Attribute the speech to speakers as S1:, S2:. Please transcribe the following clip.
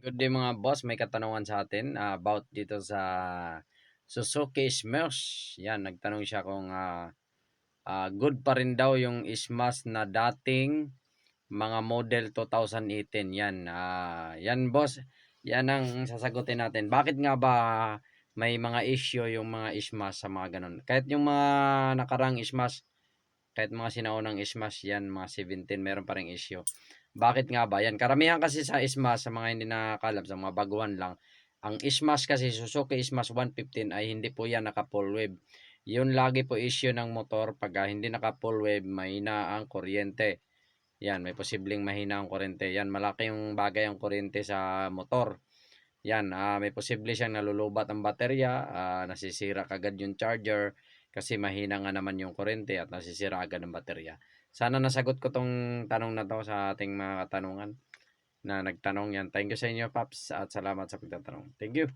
S1: Good day mga boss, may katanungan sa atin about dito sa Suzuki Smash. Yan, nagtanong siya kung good pa rin daw yung Smash na dating mga model 2018. Yan, yan boss, yan ang sasagutin natin. Bakit nga ba may mga issue yung mga Smash sa mga ganun? Kahit yung mga nakarang Smash, kahit mga sinaunang Smash yan, mga 17, meron pa ring issue. Bakit nga ba yan? Karamihan kasi sa Smash, sa mga hindi nakakalam, sa mga baguhan lang, ang Smash kasi, Suzuki Smash 115 ay hindi po yan naka full wave. Yun lagi po issue ng motor pag hindi naka full wave, mahina ang kuryente. Yan, may posibleng mahina ang kuryente. Yan, malaki yung bagay ang kuryente sa motor. Yan, may posible siyang nalulubat ang baterya, nasisira kagad yung charger kasi mahina nga naman yung kuryente at nasisira agad ang baterya. Sana nasagot ko tong tanong na to sa ating mga katanungan na nagtanong yan. Thank you sa inyo, Paps, at salamat sa pagtatanong. Thank you.